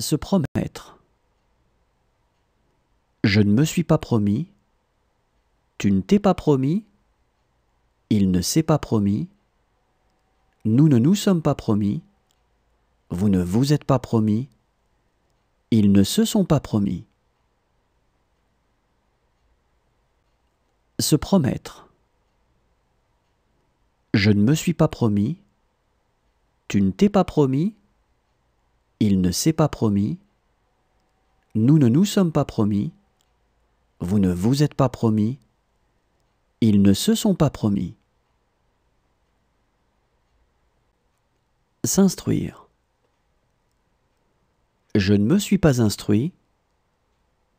Se promettre. Je ne me suis pas promis. Tu ne t'es pas promis. Il ne s'est pas promis. Nous ne nous sommes pas promis. Vous ne vous êtes pas promis. Ils ne se sont pas promis. Se promettre. Je ne me suis pas promis. Tu ne t'es pas promis. Il ne s'est pas promis. Nous ne nous sommes pas promis. Vous ne vous êtes pas promis. Ils ne se sont pas promis. S'instruire. Je ne me suis pas instruit.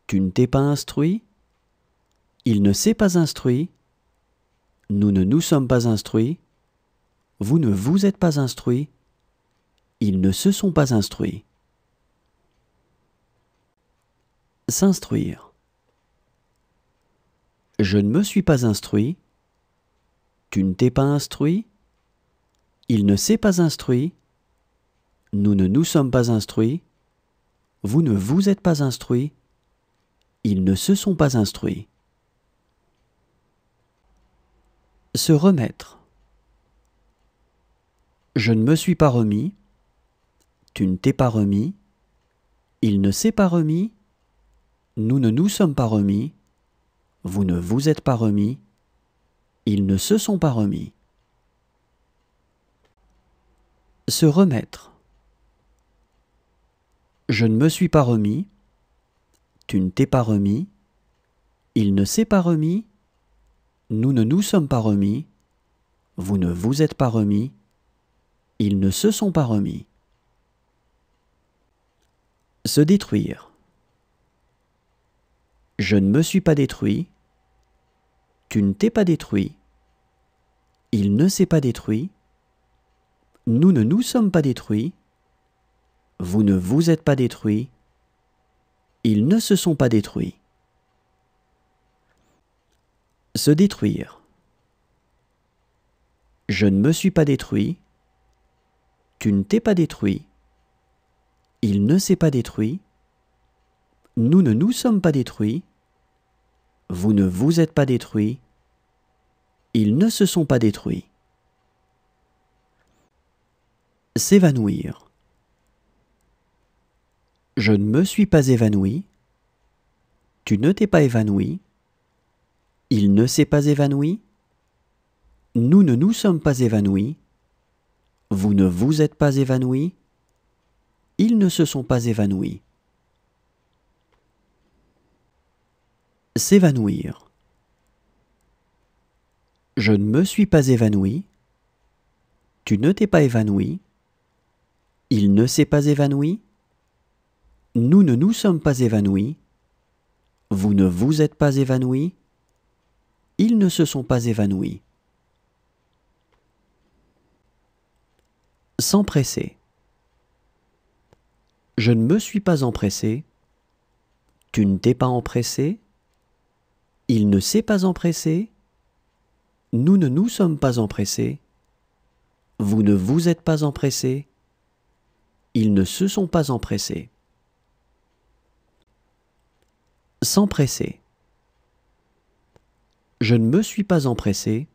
Tu ne t'es pas instruit. Il ne s'est pas instruit. Nous ne nous sommes pas instruits. Vous ne vous êtes pas instruits. Ils ne se sont pas instruits. S'instruire. Je ne me suis pas instruit. Tu ne t'es pas instruit. Il ne s'est pas instruit. Nous ne nous sommes pas instruits. Vous ne vous êtes pas instruits. Ils ne se sont pas instruits. Se remettre. Je ne me suis pas remis. Tu ne t'es pas remis. Il ne s'est pas remis. Nous ne nous sommes pas remis. Vous ne vous êtes pas remis. Ils ne se sont pas remis. Se remettre. Je ne me suis pas remis. Tu ne t'es pas remis. Il ne s'est pas remis. Nous ne nous sommes pas remis. Vous ne vous êtes pas remis. Ils ne se sont pas remis. Se détruire. Je ne me suis pas détruit. Tu ne t'es pas détruit. Il ne s'est pas détruit. Nous ne nous sommes pas détruits. Vous ne vous êtes pas détruits. Ils ne se sont pas détruits. Se détruire. Je ne me suis pas détruit. Tu ne t'es pas détruit. Il ne s'est pas détruit. Nous ne nous sommes pas détruits. Vous ne vous êtes pas détruits. Ils ne se sont pas détruits. S'évanouir. Je ne me suis pas évanoui. Tu ne t'es pas évanoui. Il ne s'est pas évanoui. Nous ne nous sommes pas évanouis. Vous ne vous êtes pas évanouis. Ils ne se sont pas évanouis. S'évanouir. Je ne me suis pas évanoui. Tu ne t'es pas évanoui. Il ne s'est pas évanoui. Nous ne nous sommes pas évanouis. Vous ne vous êtes pas évanouis. Ils ne se sont pas évanouis. S'empresser. Je ne me suis pas empressé. Tu ne t'es pas empressé. Il ne s'est pas empressé. Nous ne nous sommes pas empressés. Vous ne vous êtes pas empressés. Ils ne se sont pas empressés. S'empresser. Je ne me suis pas empressé.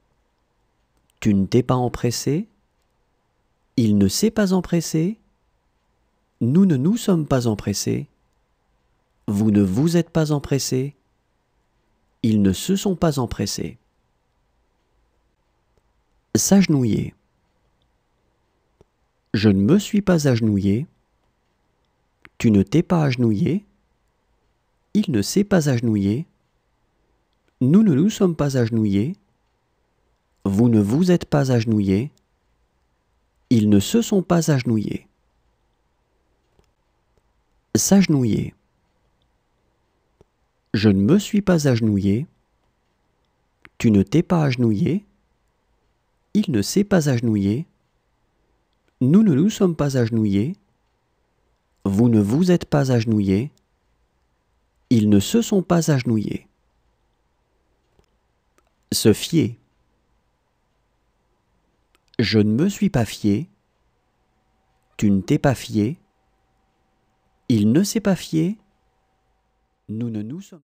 Tu ne t'es pas empressé. Il ne s'est pas empressé. Nous ne nous sommes pas empressés. Vous ne vous êtes pas empressés. Ils ne se sont pas empressés. S'agenouiller. Je ne me suis pas agenouillé. Tu ne t'es pas agenouillé. Il ne s'est pas agenouillé. Nous ne nous sommes pas agenouillés. Vous ne vous êtes pas agenouillés. Ils ne se sont pas agenouillés. S'agenouiller. Je ne me suis pas agenouillé. Tu ne t'es pas agenouillé. Il ne s'est pas agenouillé. Nous ne nous sommes pas agenouillés. Vous ne vous êtes pas agenouillés. Ils ne se sont pas agenouillés. Se fier. Je ne me suis pas fié. Tu ne t'es pas fié. Il ne s'est pas fié. Nous ne nous sommes